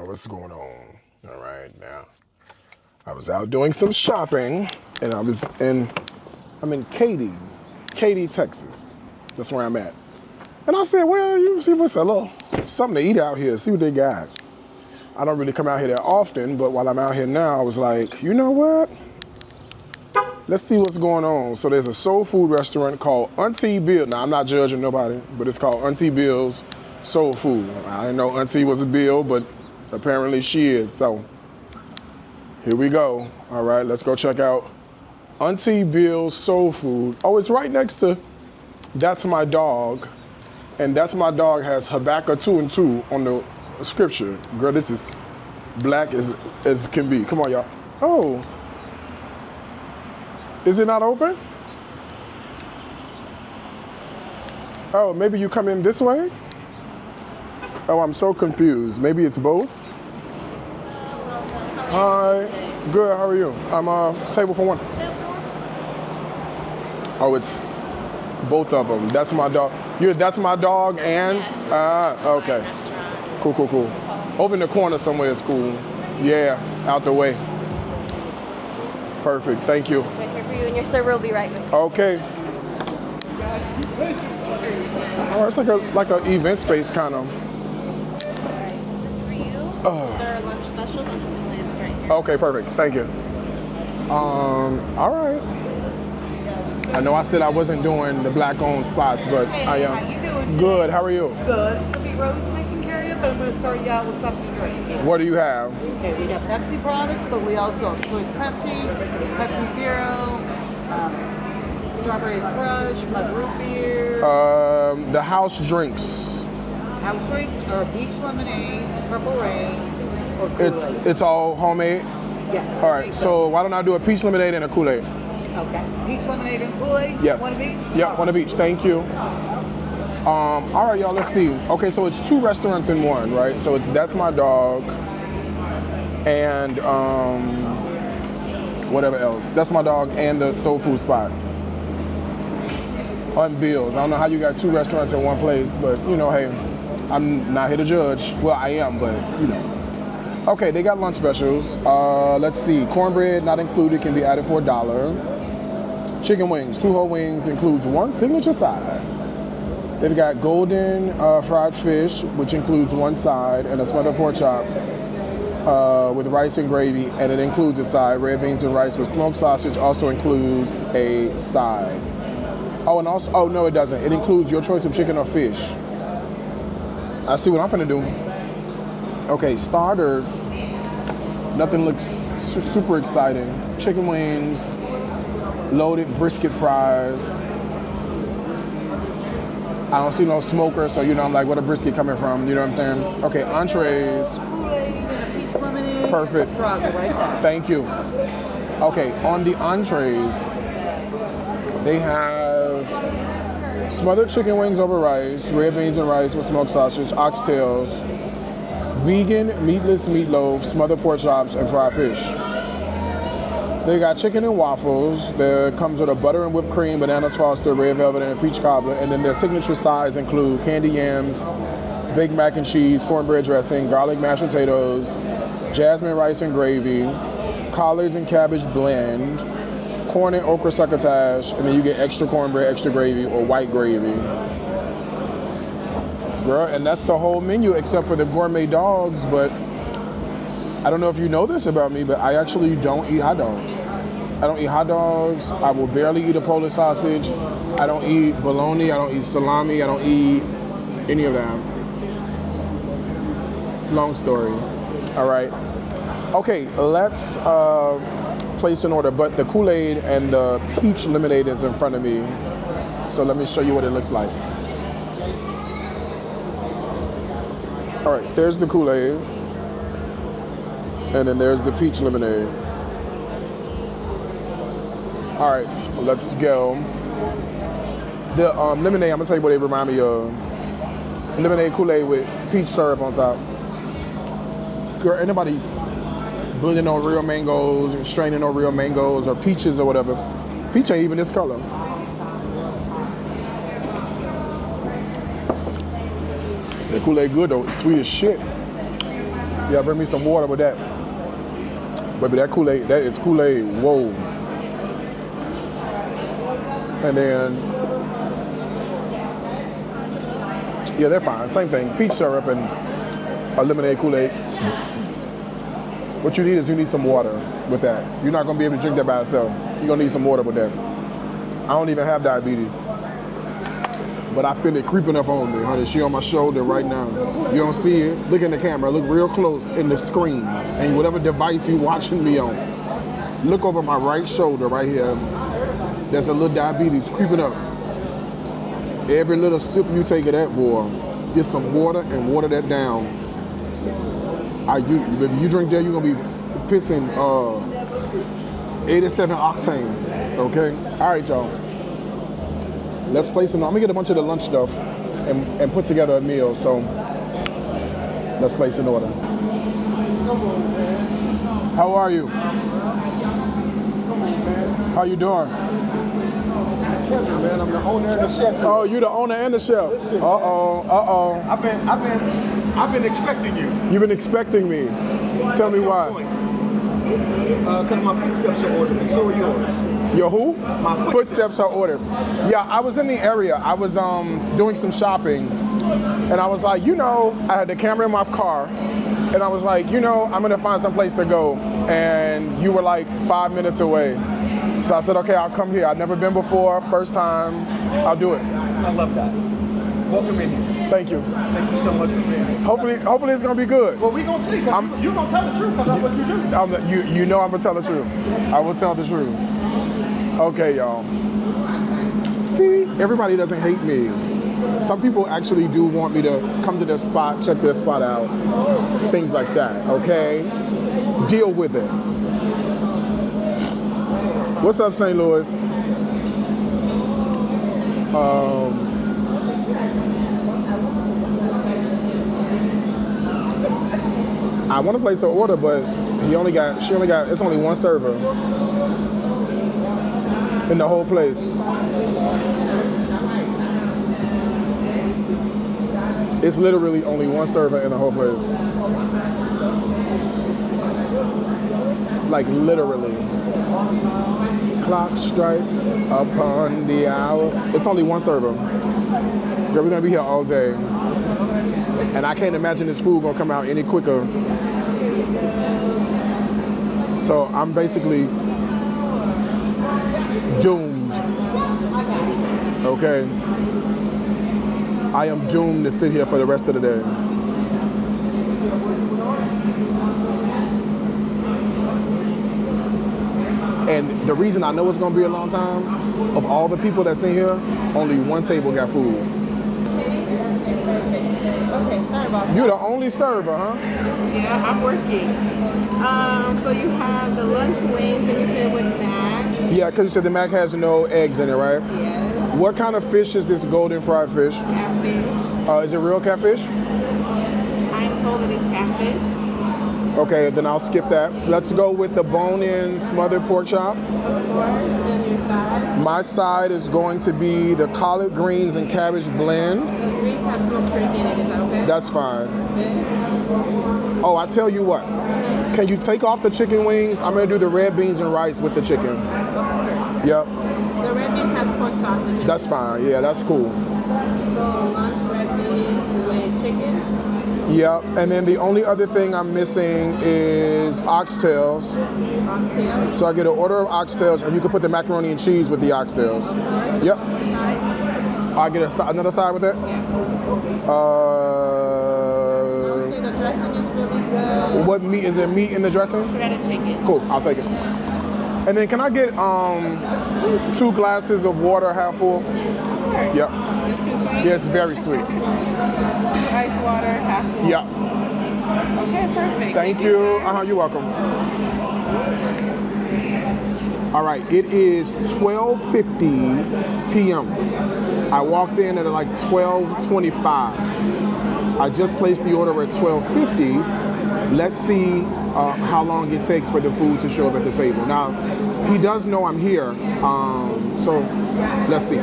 what's going on? All right, now. I was out doing some shopping, and I'm in Katy, Texas. That's where I'm at. And I said, well, you see what's a little something to eat out here, see what they got. I don't really come out here that often, but while I'm out here now, I was like, you know what? Let's see what's going on. So there's a soul food restaurant called Auntie Bill. Now, I'm not judging nobody, but it's called Auntie Bill's Soul Food. I didn't know Auntie was a Bill, but apparently she is. So here we go. All right, let's go check out Auntie Bill's Soul Food. Oh, it's right next to That's My Dog. And That's My Dog has Habakkuk 2:2 on the scripture. Girl, this is black as can be. Come on, y'all. Oh. Is it not open? Oh, maybe you come in this way? Oh, I'm so confused. Maybe it's both? Hi. Good, how are you? I'm table for one. Oh, it's both of them. That's My Dog. That's My Dog and? Yes, okay. Cool. Over in the corner somewhere is cool. Yeah, out the way. Perfect, thank you. It's right here for you, and your server will be right with you. Okay. Oh, it's like a event space kind of. All right, this is for you. These are our lunch specials. I'm just putting this right here. Okay, perfect, thank you. All right. I know I said I wasn't doing the black-owned spots, but I am. How you doing? Good, how are you? Good. It's going to be Rose taking care of you, but I'm going to start you out with something to drink. What do you have? Okay, we have Pepsi products, but we also have Choice Pepsi, Pepsi Zero, Strawberry Crush, Mud Root Beer. The house drinks. House drinks are peach lemonade, purple rain, or Kool-Aid. It's all homemade? Yeah. All right, so why don't I do a peach lemonade and a Kool-Aid? Okay. Peach lemonade and Kool-Aid? Yes. One of each? Yeah, one of each, thank you. All right, y'all, let's see. Okay, so it's two restaurants in one, right? So it's That's My Dog and whatever else. That's My Dog and the soul food spot. On Bills. I don't know how you got two restaurants in one place, but you know, hey, I'm not here to judge. Well, I am, but you know. Okay, they got lunch specials. Let's see. Cornbread not included can be added for $1. Chicken wings, 2 whole wings, includes 1 signature side. They've got golden fried fish, which includes 1 side, and a smothered pork chop with rice and gravy, and it includes a side. Red beans and rice with smoked sausage also includes a side. Oh, and also, oh no, it doesn't. It includes your choice of chicken or fish. I see what I'm gonna do. Okay, starters. Nothing looks super exciting. Chicken wings, loaded brisket fries. I don't see no smoker, so you know, I'm like, where the brisket coming from? You know what I'm saying? Okay, entrees. Kool-Aid and a peach lemonade. Perfect. Right there. Thank you. Okay, on the entrees, they have smothered chicken wings over rice, red beans and rice with smoked sausage, oxtails, vegan meatless meatloaf, smothered pork chops, and fried fish. They got chicken and waffles. There comes with a butter and whipped cream, bananas foster, red velvet, and a peach cobbler. And then their signature sides include candy yams, baked mac and cheese, cornbread dressing, garlic mashed potatoes, jasmine rice and gravy, collards and cabbage blend, corn and okra succotash, and then you get extra cornbread, extra gravy, or white gravy. Girl, and that's the whole menu except for the gourmet dogs, but I don't know if you know this about me, but I actually don't eat hot dogs. I don't eat hot dogs. I will barely eat a Polish sausage. I don't eat bologna. I don't eat salami. I don't eat any of that. Long story. All right. Okay, let's place an order, but the Kool-Aid and the peach lemonade is in front of me. So let me show you what it looks like. All right, there's the Kool-Aid. And then there's the peach lemonade. All right, let's go. The lemonade, I'm gonna tell you what they remind me of. Lemonade Kool-Aid with peach syrup on top. Girl, anybody blending on real mangoes and straining on real mangoes or peaches or whatever. Peach ain't even this color. The Kool-Aid good though, it's sweet as shit. Yeah, bring me some water with that. Baby, that Kool-Aid, that is Kool-Aid, whoa. And then, yeah, they're fine. Same thing, peach syrup and a lemonade Kool-Aid. What you need is you need some water with that. You're not gonna be able to drink that by itself. You're gonna need some water with that. I don't even have diabetes, but I feel it creeping up on me, honey. She on my shoulder right now. You don't see it? Look in the camera, look real close in the screen, and whatever device you watching me on. Look over my right shoulder right here. There's a little diabetes creeping up. Every little sip you take of that, boy, get some water and water that down. If you drink that, you're gonna be pissing 87 octane, okay? All right, y'all. Let's place an order. I'm gonna get a bunch of the lunch stuff and put together a meal, so let's place an order. How are you? How you doing? Man, I'm the owner and the chef. Oh, you the owner and the chef. Listen, Uh-oh. I've been expecting you. You've been expecting me. Tell me why. Because my footsteps are ordered, and so are yours. Your who? My footsteps are ordered. Yeah, I was in the area. I was doing some shopping, and I was like, I had the camera in my car, and I was like, I'm gonna find some place to go, and you were like 5 minutes away. So I said, okay, I'll come here. I've never been before, first time. I'll do it. I love that. Welcome in here. Thank you. Thank you so much for being here. Hopefully it's gonna be good. Well, we're gonna see. You're gonna tell the truth because that's what you do. You know I'm gonna tell the truth. I will tell the truth. Okay, y'all. See, everybody doesn't hate me. Some people actually do want me to come to their spot, check their spot out, things like that, okay? Deal with it. What's up, St. Louis? I want to place an order, but she only got, it's only one server in the whole place. It's literally only one server in the whole place. Like literally. Clock strikes upon the hour. It's only one server. Girl, we're gonna be here all day. And I can't imagine this food gonna come out any quicker. So I'm basically doomed. Okay? I am doomed to sit here for the rest of the day. And the reason I know it's gonna be a long time, of all the people that's in here, only one table got food. Okay, sorry about that. You're the only server, huh? Yeah, I'm working. So you have the lunch wings and you said with mac. Yeah, because you said the mac has no eggs in it, right? Yes. What kind of fish is this golden fried fish? Catfish. Is it real catfish? I'm told it is catfish. Okay, then I'll skip that. Let's go with the bone-in smothered pork chop. Of course. And your side. My side is going to be the collard greens and cabbage blend. The greens have smoked turkey in it. Is that okay? That's fine. Okay. Oh, I tell you what. Can you take off the chicken wings? I'm gonna do the red beans and rice with the chicken. Of course. Yep, The red beans has pork sausage in it. that's fine. Yeah, that's cool. So lunch red beans with chicken. Yep, and then the only other thing I'm missing is oxtails. Oxtails. So I get an order of oxtails, and you can put the macaroni and cheese with the oxtails. Yep. Side. I get another side with that. Yeah. Honestly, the dressing is really good. What meat is there? Meat in the dressing? Shredded chicken. Cool, I'll take it. And then can I get 2 glasses of water, half full? Yep. It's too sweet. Yeah, it's very sweet. 2 ice water, half full. Yep. Okay, perfect. Thank you. sir. You're welcome. All right, it is 12:50 p.m. I walked in at like 12:25. I just placed the order at 12:50. Let's see how long it takes for the food to show up at the table. Now, he does know I'm here, so let's see.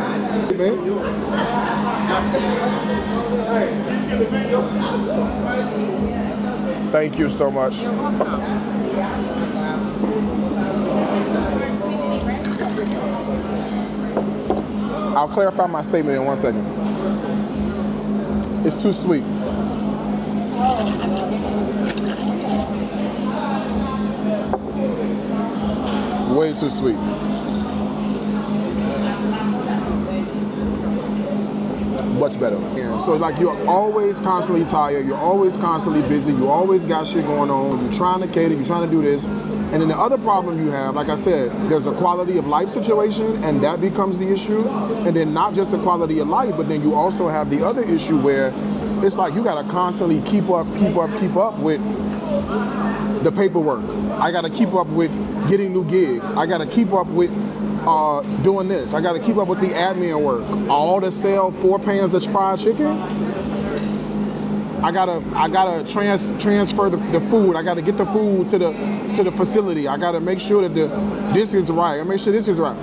Thank you so much. You're welcome. I'll clarify my statement in 1 second. It's too sweet. Way too sweet. Much better. Yeah. So like you're always constantly tired, you're always constantly busy, you always got shit going on, you're trying to cater, you're trying to do this. And then the other problem you have, like I said, there's a quality of life situation, and that becomes the issue. And then not just the quality of life, but then you also have the other issue where it's like you gotta constantly keep up with the paperwork. I gotta keep up with getting new gigs. I gotta keep up with doing this. I gotta keep up with the admin work. All to sell 4 pans of fried chicken. I gotta transfer the food. I gotta get the food to the facility. I gotta make sure that this is right. I make sure this is right.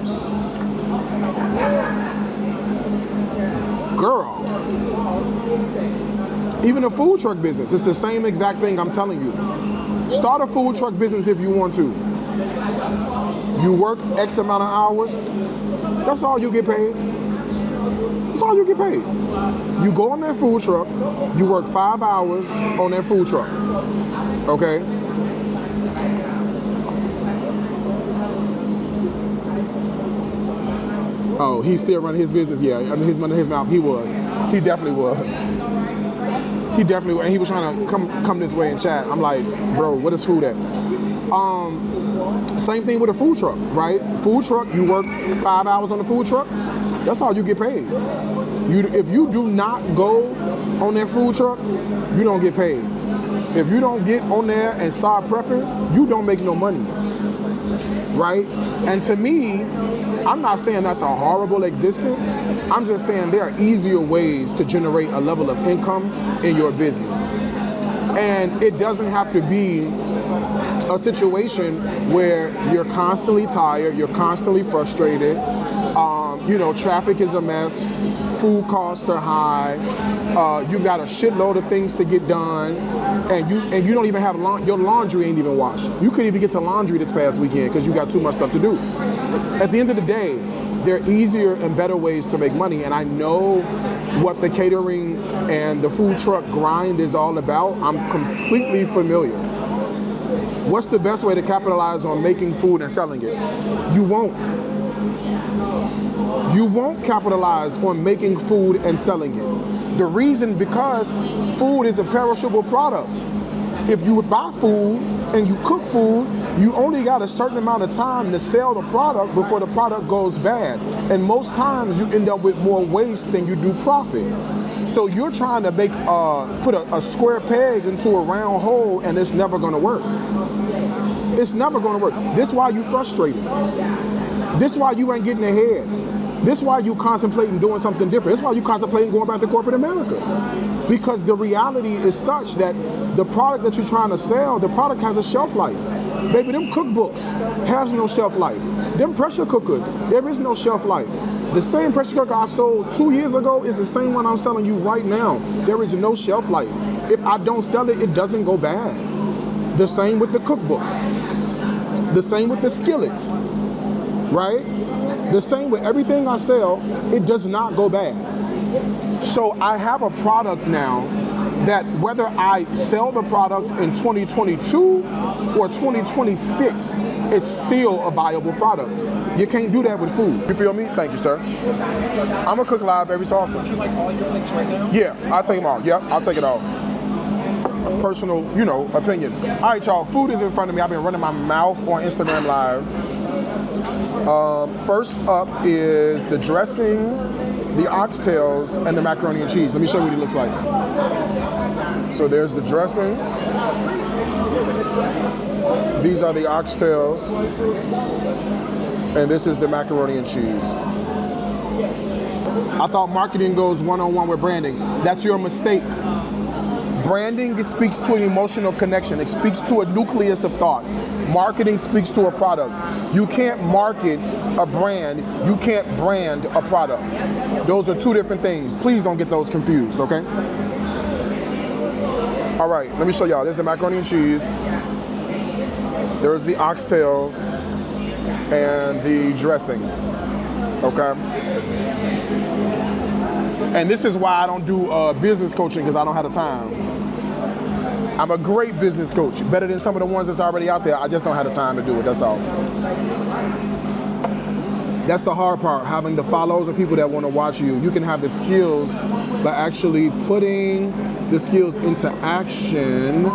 Girl. Even a food truck business, it's the same exact thing I'm telling you. Start a food truck business if you want to. You work X amount of hours, that's all you get paid. That's all you get paid. You go on that food truck, you work 5 hours on that food truck, okay? Oh, he's still running his business, yeah. I mean, he's running his mouth, he was. He definitely was. He definitely was, and he was trying to come this way and chat. I'm like, bro, what is food at? Same thing with a food truck, right? Food truck, you work 5 hours on the food truck, that's all you get paid. If you do not go on that food truck, you don't get paid. If you don't get on there and start prepping, you don't make no money, right? And to me, I'm not saying that's a horrible existence. I'm just saying there are easier ways to generate a level of income in your business. And it doesn't have to be a situation where you're constantly tired, you're constantly frustrated, traffic is a mess, food costs are high, you've got a shitload of things to get done, and you don't even have your laundry ain't even washed. You couldn't even get to laundry this past weekend because you got too much stuff to do. At the end of the day, there are easier and better ways to make money, and I know what the catering and the food truck grind is all about. I'm completely familiar. What's the best way to capitalize on making food and selling it? You won't. You won't capitalize on making food and selling it. The reason, because food is a perishable product. If you buy food and you cook food, you only got a certain amount of time to sell the product before the product goes bad. And most times you end up with more waste than you do profit. So you're trying to put a square peg into a round hole, and it's never gonna work. It's never gonna work. This is why you frustrated. This is why you ain't getting ahead. This is why you contemplating doing something different. This is why you contemplating going back to corporate America. Because the reality is such that the product that you're trying to sell, the product has a shelf life. Baby, them cookbooks has no shelf life. Them pressure cookers, there is no shelf life. The same pressure cooker I sold 2 years ago is the same one I'm selling you right now. There is no shelf life. If I don't sell it, it doesn't go bad. The same with the cookbooks. The same with the skillets, right? The same with everything I sell, it does not go bad. So I have a product now that whether I sell the product in 2022 or 2026, it's still a viable product. You can't do that with food. You feel me? Thank you, sir. I'm gonna cook live every so often. Would you like all your links right now? Yeah, I'll take them all. Yep, I'll take it all. Personal, opinion. All right, y'all, food is in front of me. I've been running my mouth on Instagram Live. First up is the dressing, the oxtails, and the macaroni and cheese. Let me show you what it looks like. So there's the dressing. These are the oxtails. And this is the macaroni and cheese. I thought marketing goes one-on-one with branding. That's your mistake. Branding speaks to an emotional connection. It speaks to a nucleus of thought. Marketing speaks to a product. You can't market a brand. You can't brand a product. Those are two different things. Please don't get those confused, okay? All right, let me show y'all. There's the macaroni and cheese. There's the oxtails and the dressing. Okay. And this is why I don't do business coaching, because I don't have the time. I'm a great business coach, better than some of the ones that's already out there. I just don't have the time to do it, that's all. That's the hard part, having the followers of people that want to watch you. You can have the skills, but actually putting the skills into action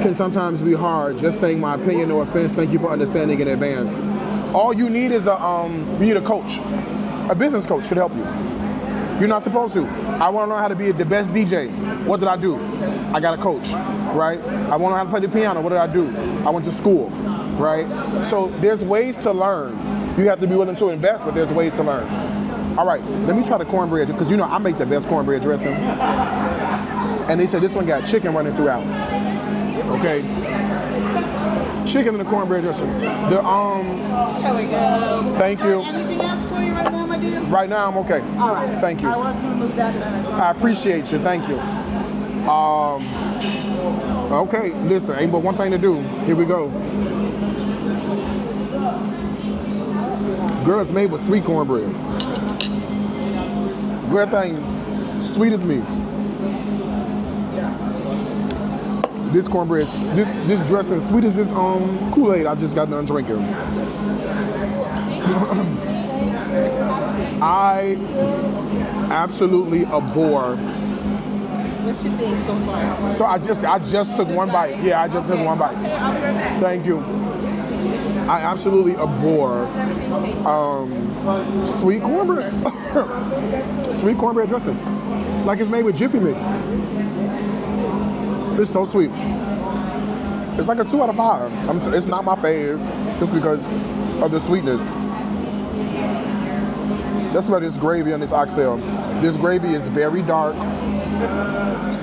can sometimes be hard. Just saying my opinion, no offense, thank you for understanding in advance. All you need is you need a coach. A business coach could help you. You're not supposed to. I want to learn how to be the best DJ. What did I do? I got a coach, right? I want to learn how to play the piano. What did I do? I went to school, right? So there's ways to learn. You have to be willing to invest, but there's ways to learn. All right, let me try the cornbread, because you know I make the best cornbread dressing. And they said this one got chicken running throughout. Okay. Chicken and the cornbread dressing. Here we go. Thank you. Anything else for you right now, my dear? Right now I'm okay. All right. Thank you. I was going to move that down. I appreciate you. Thank you. Okay, listen, ain't but one thing to do. Here we go. Girl, it's made with sweet cornbread. Girl, thing, sweet as me. This cornbread, this dressing, sweet as this Kool-Aid I just got done drinking. I absolutely abhor. What's your thing so far? So I just took one bite. Yeah, I just took one bite. Okay, I'll be right back. Thank you. I absolutely abhor sweet cornbread. Sweet cornbread dressing. Like it's made with Jiffy Mix. It's so sweet. It's like a 2 out of 5. It's not my fave, just because of the sweetness. That's why this gravy on this oxtail. This gravy is very dark,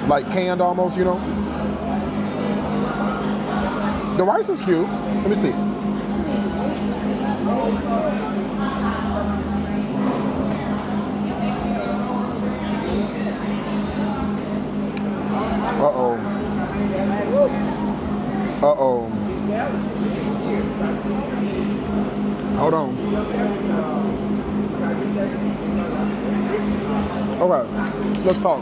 like canned almost, you know. The rice is cute. Let me see. Uh-oh. Uh-oh. Hold on. Okay, let's talk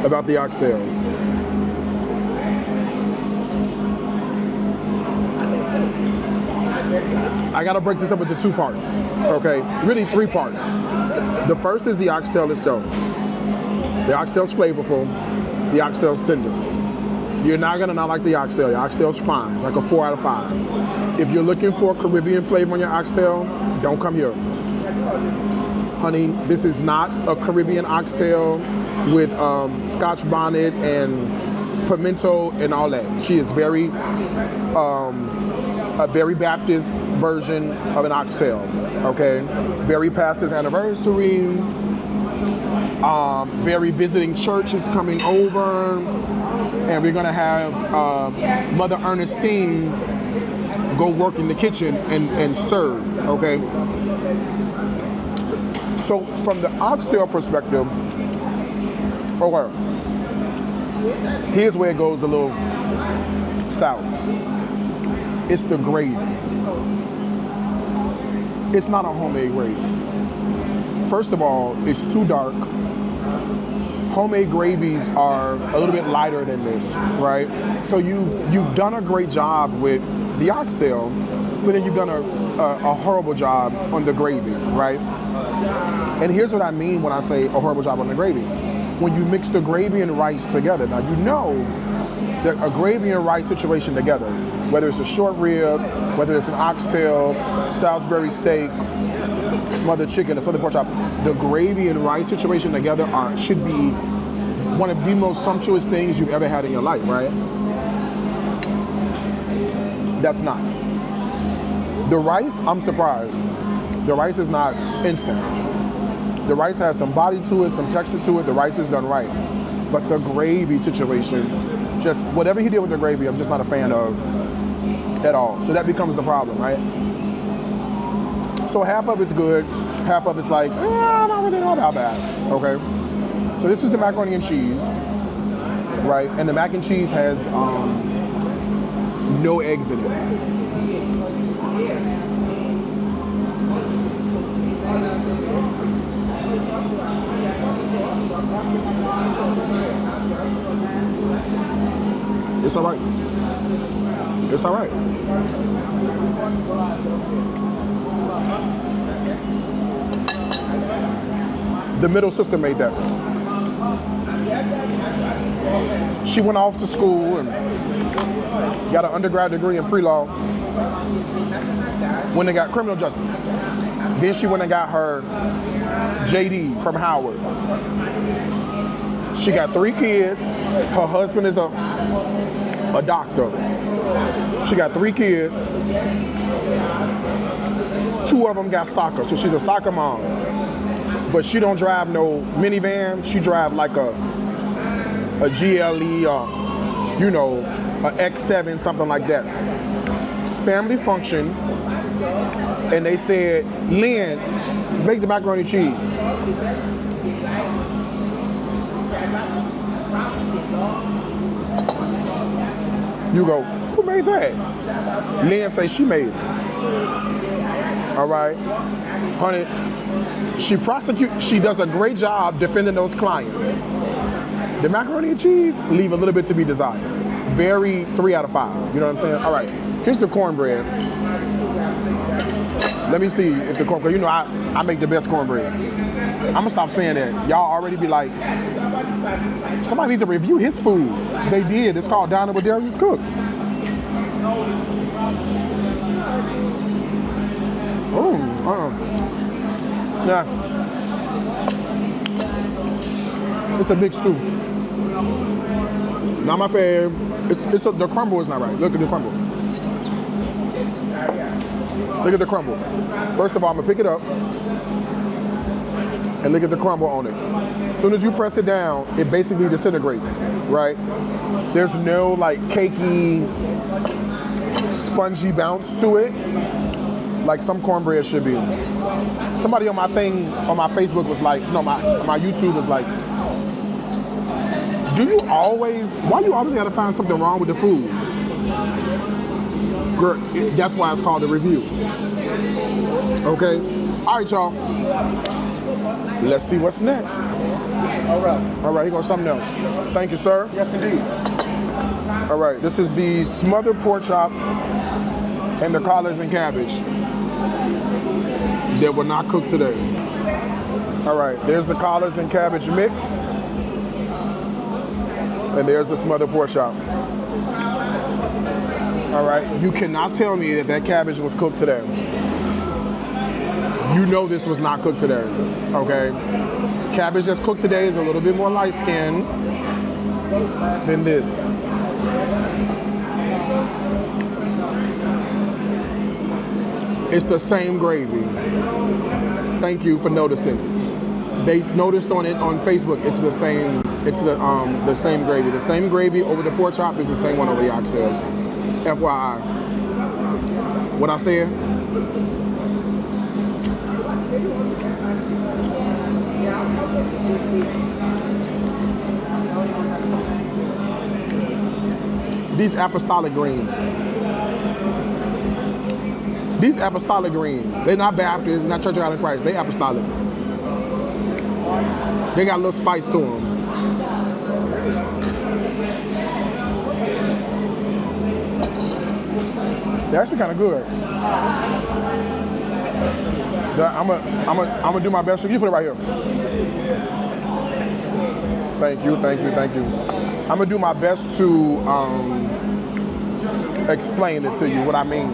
about the oxtails. I gotta break this up into 2 parts, okay? Really 3 parts. The first is the oxtail itself. The oxtail's flavorful, the oxtail's tender. You're not gonna not like the oxtail. The oxtail's fine, it's like a 4 out of 5. If you're looking for Caribbean flavor on your oxtail, don't come here. Honey, this is not a Caribbean oxtail with Scotch bonnet and pimento and all that. She is very, a very Baptist version of an oxtail, okay? Very past his anniversary, very visiting church is coming over, and we're gonna have Mother Ernestine go work in the kitchen and serve, okay? So from the oxtail perspective, okay, here's where it goes a little south. It's the gravy. It's not a homemade gravy. First of all, it's too dark. Homemade gravies are a little bit lighter than this, right? So you've done a great job with the oxtail, but then you've done a horrible job on the gravy, right? And here's what I mean when I say a horrible job on the gravy. When you mix the gravy and rice together, now you know that a gravy and rice situation together, whether it's a short rib, whether it's an oxtail, Salisbury steak, smothered chicken, or smothered pork chop, the gravy and rice situation together should be one of the most sumptuous things you've ever had in your life, right? That's not. The rice, I'm surprised. The rice is not instant. The rice has some body to it, some texture to it. The rice is done right. But the gravy situation, just whatever he did with the gravy, I'm just not a fan of at all. So that becomes the problem, right? So half of it's good, half of it's like, I don't really know about that, okay? So this is the macaroni and cheese, right? And the mac and cheese has no eggs in it. It's all right. It's all right. The middle sister made that. She went off to school and got an undergrad degree in pre-law. When they got criminal justice. Then she went and got her JD from Howard. She got 3 kids. Her husband is a doctor. She got 3 kids. 2 of them got soccer, so she's a soccer mom. But she don't drive no minivan. She drive like a GLE or, you know, a X7, something like that. Family function, and they said, Lynn, make the macaroni and cheese. You go, who made that? Lynn say she made it. All right, honey, she does a great job defending those clients. The macaroni and cheese leave a little bit to be desired. Very 3 out of 5, you know what I'm saying? All right, here's the cornbread. Let me see if the cornbread, you know I make the best cornbread. I'm gonna stop saying that. Y'all already be like, somebody needs to review his food. They did, it's called Dining with Darius Cooks. Yeah. It's a big stew. Not my favorite. The crumble is not right. Look at the crumble. Look at the crumble. First of all, I'm gonna pick it up and look at the crumble on it. As soon as you press it down, it basically disintegrates, right? There's no like cakey, spongy bounce to it, like some cornbread should be. Somebody on my thing, on my Facebook was like, no, my YouTube was like, why you always gotta find something wrong with the food? Girl, that's why it's called a review. Okay? All right, y'all. Let's see what's next. All right. All right, here goes something else. Thank you, sir. Yes, indeed. All right, this is the smothered pork chop and the collards and cabbage that were not cooked today. All right, there's the collards and cabbage mix. And there's the smothered pork chop. All right, you cannot tell me that cabbage was cooked today. You know this was not cooked today, okay? Cabbage that's cooked today is a little bit more light skinned than this. It's the same gravy. Thank you for noticing. They noticed on it on Facebook. It's the same. It's the same gravy. The same gravy over the pork chop is the same one over the oxtails. FYI. What I said? These apostolic greens. These apostolic greens. They're not Baptist, not Church of God in Christ. They apostolic. They got a little spice to them. They're actually kind of good. I'm gonna do my best. So you put it right here. Thank you. I'm gonna do my best to explain it to you, what I mean.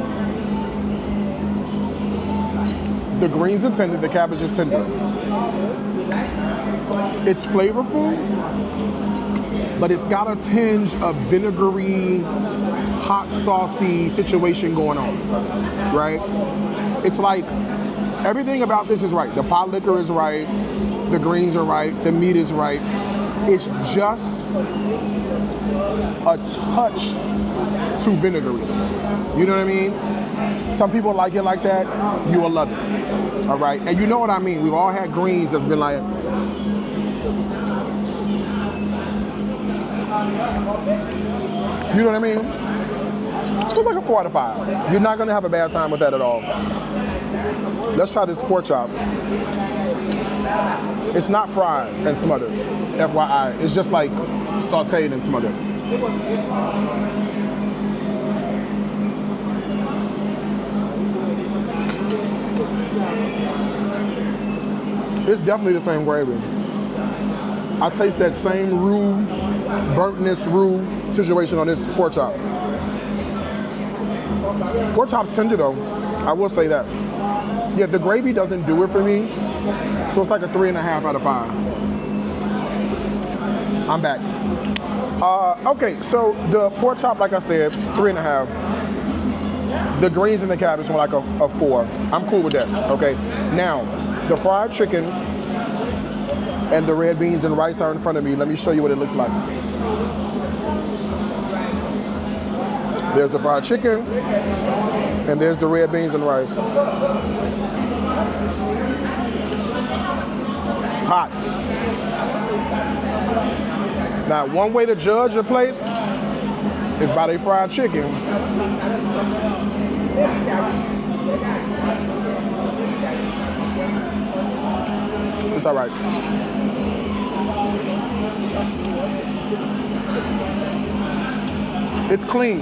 The greens are tender, the cabbage is tender. It's flavorful, but it's got a tinge of vinegary, hot, saucy situation going on, right? It's like everything about this is right. The pot liquor is right, the greens are right, the meat is right. It's just a touch too vinegary. You know what I mean? Some people like it like that, you will love it. All right, and you know what I mean. We've all had greens that's been like, You know what I mean? So it's like a 4 out of 5. You're not gonna have a bad time with that at all. Let's try this pork chop. It's not fried and smothered, FYI. It's just like sauteed and smothered. It's definitely the same gravy. I taste that same roux, burntness roux situation on this pork chop. Pork chop's tender though, I will say that. Yeah, the gravy doesn't do it for me, so it's like a 3.5 out of 5. I'm back. Okay, so the pork chop, like I said, 3.5. The greens and the cabbage were like a 4. I'm cool with that, okay? Now, the fried chicken and the red beans and rice are in front of me. Let me show you what it looks like. There's the fried chicken, and there's the red beans and rice. It's hot. Now, one way to judge a place is by their fried chicken. It's all right. It's clean.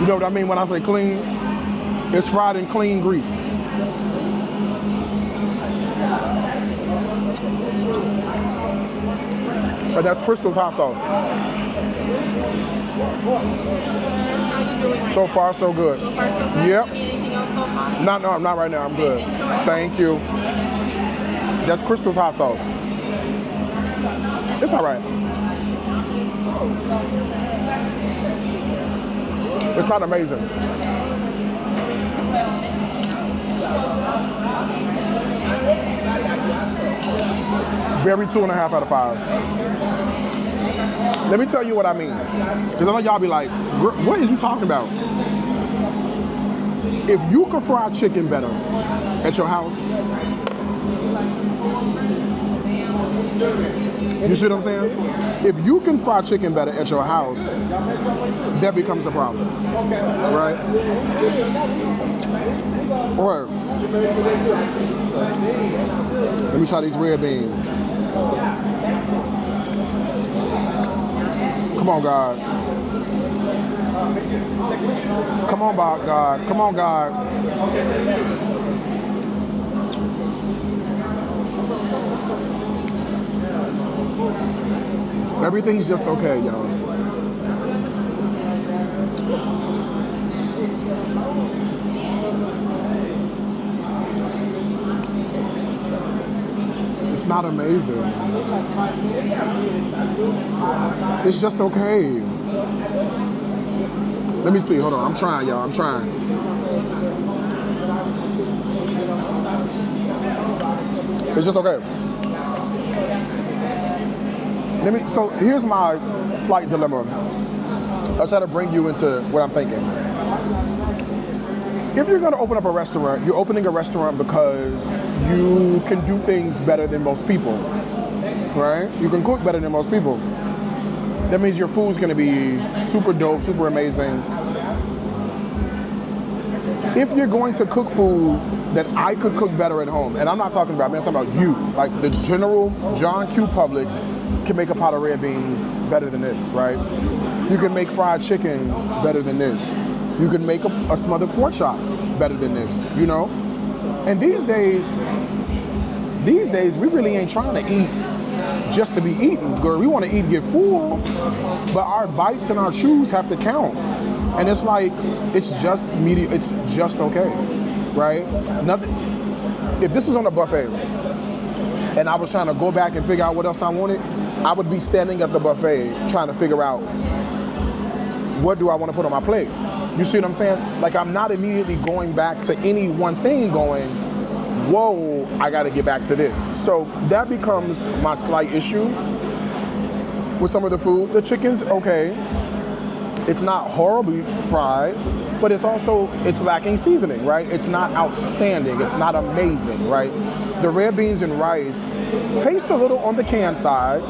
You know what I mean when I say clean? It's fried in clean grease. But that's Crystal's hot sauce. So far, so good. So far, so good. Yep. You need anything else so far? No, not right now. I'm good. Thank you. That's Crystal's hot sauce. It's all right. It's not amazing. Very 2.5 out of 5. Let me tell you what I mean. Because I know y'all be like, what is you talking about? If you could fry chicken better at your house, you see what I'm saying? If you can fry chicken better at your house, that becomes a problem, right? Or, let me try these red beans. Come on, God. Come on, God. Come on, God. Everything's just okay, y'all. It's not amazing. It's just okay. Let me see, hold on, I'm trying, y'all, I'm trying. It's just okay. So here's my slight dilemma. I'll try to bring you into what I'm thinking. If you're gonna open up a restaurant, you're opening a restaurant because you can do things better than most people, right? You can cook better than most people. That means your food's gonna be super dope, super amazing. If you're going to cook food that I could cook better at home, and I'm not talking about me, I'm talking about you, like the general John Q. public can make a pot of red beans better than this, right? You can make fried chicken better than this. You can make a smothered pork chop better than this, you know? And these days, we really ain't trying to eat just to be eaten, girl. We want to eat and get full, but our bites and our chews have to count. And it's like, it's just okay, right? Nothing. If this was on a buffet and I was trying to go back and figure out what else I wanted, I would be standing at the buffet trying to figure out what do I want to put on my plate. You see what I'm saying? Like, I'm not immediately going back to any one thing going, whoa, I got to get back to this. So that becomes my slight issue with some of the food. The chicken's okay. It's not horribly fried, but it's lacking seasoning, right? It's not outstanding. It's not amazing, right? the red beans and rice taste a little on the canned side.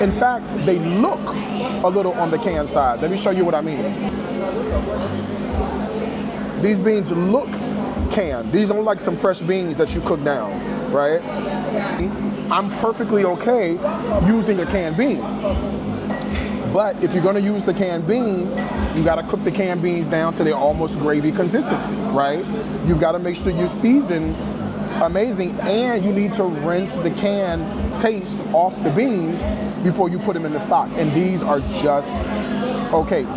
In fact, they look a little on the canned side. Let me show you what I mean. These beans look canned. These don't like some fresh beans that you cook down, right? I'm perfectly okay using a canned bean. But if you're gonna use the canned bean, you gotta cook the canned beans down to their almost gravy consistency, right? You've gotta make sure you season amazing, and you need to rinse the canned taste off the beans before you put them in the stock. And these are just okay.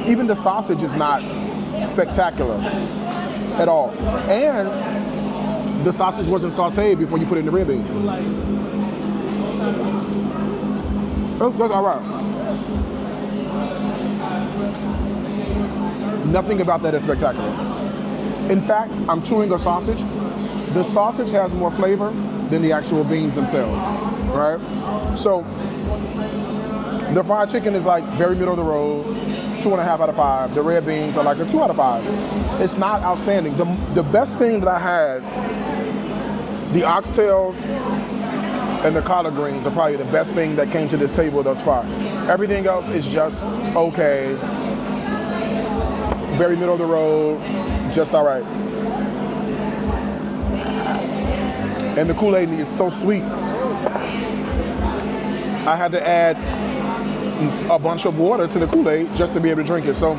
Even the sausage is not spectacular at all. And the sausage wasn't sauteed before you put it in the red beans. Oh, that's all right. Nothing about that is spectacular. In fact, I'm chewing a sausage. The sausage has more flavor than the actual beans themselves, right? So the fried chicken is like very middle of the road, 2.5 out of 5. The red beans are like a 2 out of 5. It's not outstanding. The best thing that I had, the oxtails and the collard greens are probably the best thing that came to this table thus far. Everything else is just okay. Very middle of the road, just all right. And the Kool-Aid is so sweet. I had to add a bunch of water to the Kool-Aid just to be able to drink it. So,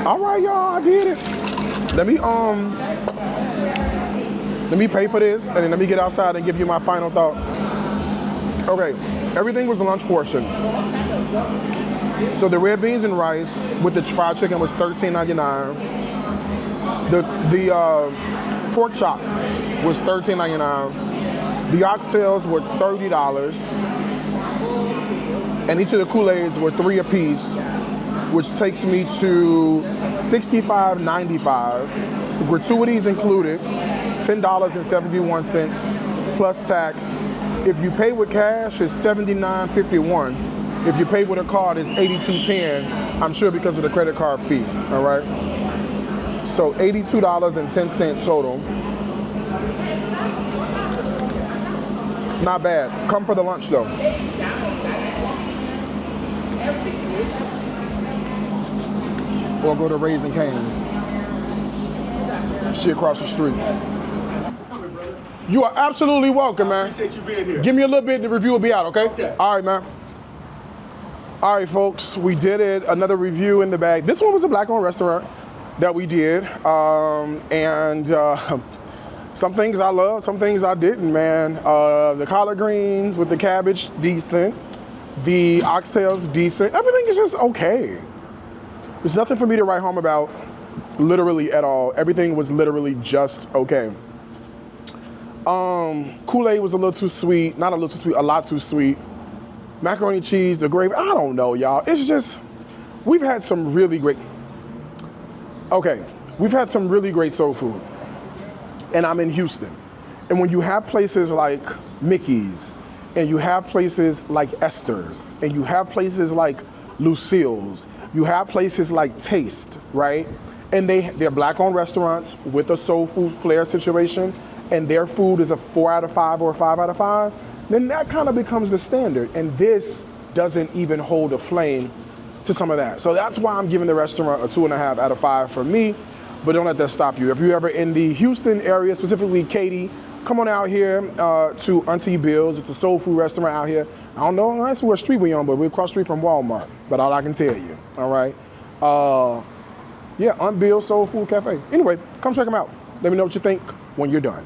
all right, y'all, I did it. Let me pay for this, and then let me get outside and give you my final thoughts. Okay, everything was a lunch portion. So the red beans and rice with the fried chicken was $13.99. The pork chop was $13.99. The oxtails were $30. And each of the Kool-Aids were 3 apiece, which takes me to $65.95. Gratuities included, $10.71 plus tax. If you pay with cash, it's $79.51. If you pay with a card, it's $82.10. I'm sure because of the credit card fee, all right? So $82.10 total. Not bad. Come for the lunch though. Or go to Raising Cane's. She across the street. You are absolutely welcome, man. Appreciate you being here. Give me a little bit and the review will be out, okay? Okay. All right, man. All right, folks, we did it. Another review in the bag. This one was a black-owned restaurant that we did. Some things I love, some things I didn't, man. The collard greens with the cabbage, decent. The oxtails, decent. Everything is just okay. There's nothing for me to write home about, literally at all. Everything was literally just okay. Kool-Aid was a little too sweet. Not a little too sweet, a lot too sweet. Macaroni cheese, the gravy, I don't know, y'all. It's just, we've had some really great soul food. And I'm in Houston. And when you have places like Mickey's, and you have places like Esther's, and you have places like Lucille's, you have places like Taste, right? And they're black-owned restaurants with a soul food flair situation, and their food is a 4 out of 5 or a 5 out of 5, then that kind of becomes the standard. And this doesn't even hold a flame to some of that. So that's why I'm giving the restaurant a 2.5 out of 5 for me, but don't let that stop you. If you're ever in the Houston area, specifically Katy, come on out here to Auntie Bill's. It's a soul food restaurant out here. I don't know that's what street we're on, but we're across the street from Walmart. But all I can tell you, all right? Yeah, Aunt Bill's Soul Food Cafe. Anyway, come check them out. Let me know what you think when you're done.